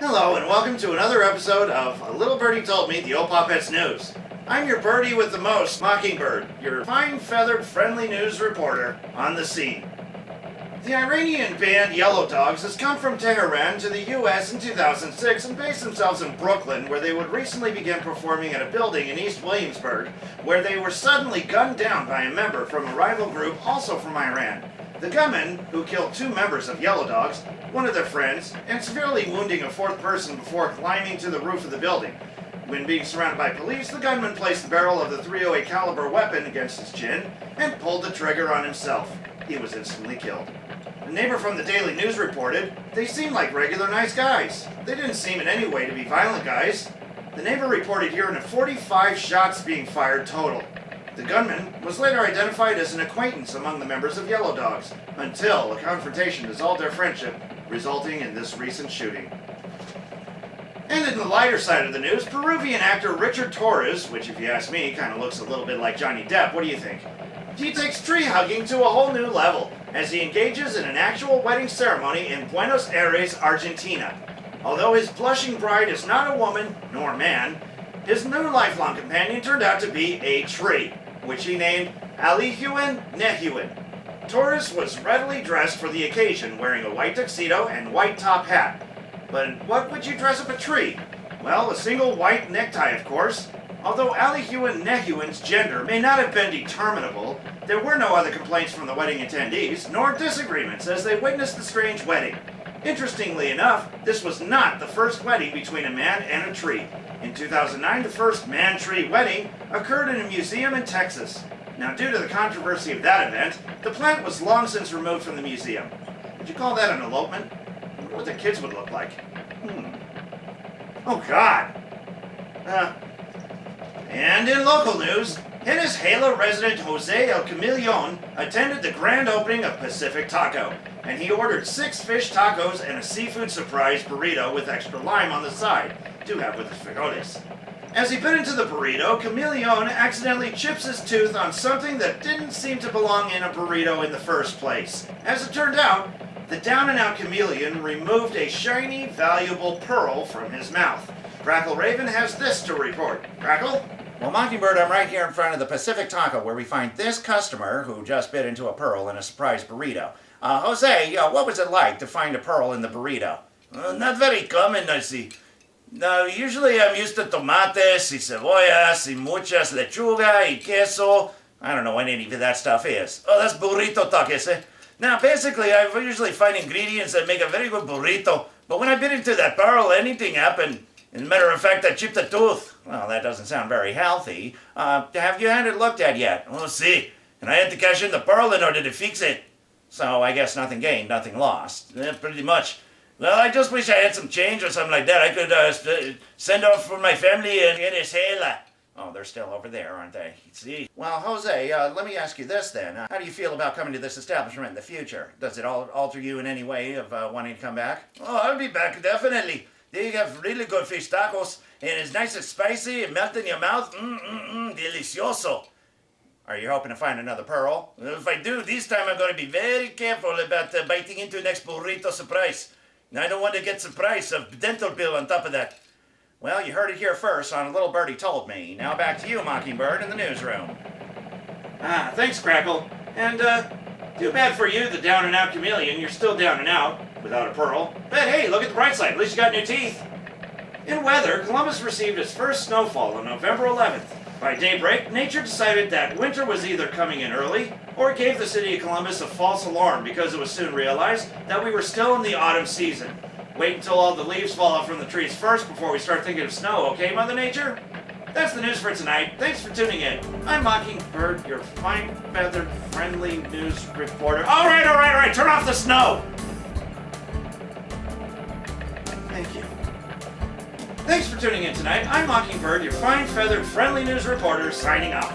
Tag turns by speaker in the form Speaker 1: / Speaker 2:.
Speaker 1: Hello and welcome to another episode of A Little Birdie Told Me, the old Pawpets News. I'm your birdie with the most, Mockingbird, your fine-feathered, friendly news reporter on the scene. The Iranian band Yellow Dogs has come from Tehran to the U.S. in 2006 and based themselves in Brooklyn, where they would recently begin performing at a building in East Williamsburg, where they were suddenly gunned down by a member from a rival group also from Iran. The gunman, who killed two members of Yellow Dogs, one of their friends, and severely wounding a fourth person before climbing to the roof of the building. When being surrounded by police, the gunman placed the barrel of the .308 caliber weapon against his chin and pulled the trigger on himself. He was instantly killed. A neighbor from the Daily News reported, "They seemed like regular nice guys. They didn't seem in any way to be violent guys." The neighbor reported hearing 45 shots being fired total. The gunman was later identified as an acquaintance among the members of Yellow Dogs, until a confrontation dissolved their friendship, resulting in this recent shooting. And in the lighter side of the news, Peruvian actor Richard Torres, which if you ask me, kind of looks a little bit like Johnny Depp, what do you think? He takes tree hugging to a whole new level, as he engages in an actual wedding ceremony in Buenos Aires, Argentina. Although his blushing bride is not a woman, nor man, his new lifelong companion turned out to be a tree, which he named Alihuin Nehuin. Torres was readily dressed for the occasion, wearing a white tuxedo and white top hat. But what would you dress up a tree? Well, a single white necktie, of course. Although Alihuin Nehuin's gender may not have been determinable, there were no other complaints from the wedding attendees, nor disagreements as they witnessed the strange wedding. Interestingly enough, this was not the first wedding between a man and a tree. In 2009, the first man-tree wedding occurred in a museum in Texas. Now, due to the controversy of that event, the plant was long since removed from the museum. Would you call that an elopement? I wonder what the kids would look like. Oh, God. And in local news, Venezuela resident Jose El Chameleon attended the grand opening of Pacific Taco, and he ordered 6 fish tacos and a seafood surprise burrito with extra lime on the side to have with his frijoles. As he bit into the burrito, Chameleon accidentally chips his tooth on something that didn't seem to belong in a burrito in the first place. As it turned out, the down-and-out chameleon removed a shiny, valuable pearl from his mouth. Crackle Raven has this to report. Crackle?
Speaker 2: Well, Mockingbird, I'm right here in front of the Pacific Taco where we find this customer who just bit into a pearl in a surprise burrito. Jose, what was it like to find a pearl in the burrito?
Speaker 3: Not very common, I see. Now, usually I'm used to tomates y cebollas y muchas lechuga y queso.
Speaker 2: I don't know what any of that stuff is.
Speaker 3: Oh, that's burrito tacos, eh? Now, basically, I usually find ingredients that make a very good burrito. But when I bit into that pearl, anything happened. As a matter of fact, I chipped a tooth.
Speaker 2: Well, that doesn't sound very healthy. Have you had it looked at yet?
Speaker 3: Oh, see. And I had to cash in the pearl in order to fix it.
Speaker 2: So I guess nothing gained, nothing lost.
Speaker 3: Yeah, pretty much. Well, I just wish I had some change or something like that. I could send off for my family in Venezuela.
Speaker 2: Oh, they're still over there, aren't they?
Speaker 3: See.
Speaker 2: Well, Jose, let me ask you this then. How do you feel about coming to this establishment in the future? Does it alter you in any way of wanting to come back?
Speaker 3: Oh, I'll be back, definitely. They have really good fish tacos, and it's nice and spicy and melt in your mouth. Delicioso.
Speaker 2: Are you hoping to find another pearl?
Speaker 3: Well, if I do, this time I'm going to be very careful about biting into next burrito surprise. And I don't want to get surprise of dental bill on top of that.
Speaker 2: Well, you heard it here first on A Little Birdie Told Me. Now back to you, Mockingbird, in the newsroom.
Speaker 1: Thanks, Crackle. And, too bad for you, the down-and-out chameleon. You're still down and out, without a pearl. But hey, look at the bright side. At least you got new teeth. In weather, Columbus received its first snowfall on November 11th. By daybreak, nature decided that winter was either coming in early, or it gave the city of Columbus a false alarm because it was soon realized that we were still in the autumn season. Wait until all the leaves fall off from the trees first before we start thinking of snow, okay, Mother Nature? That's the news for tonight. Thanks for tuning in. I'm Mockingbird, your fine-feathered, friendly news reporter. All right, turn off the snow! Thank you. Thanks for tuning in tonight. I'm Mockingbird, your fine-feathered, friendly news reporter, signing off.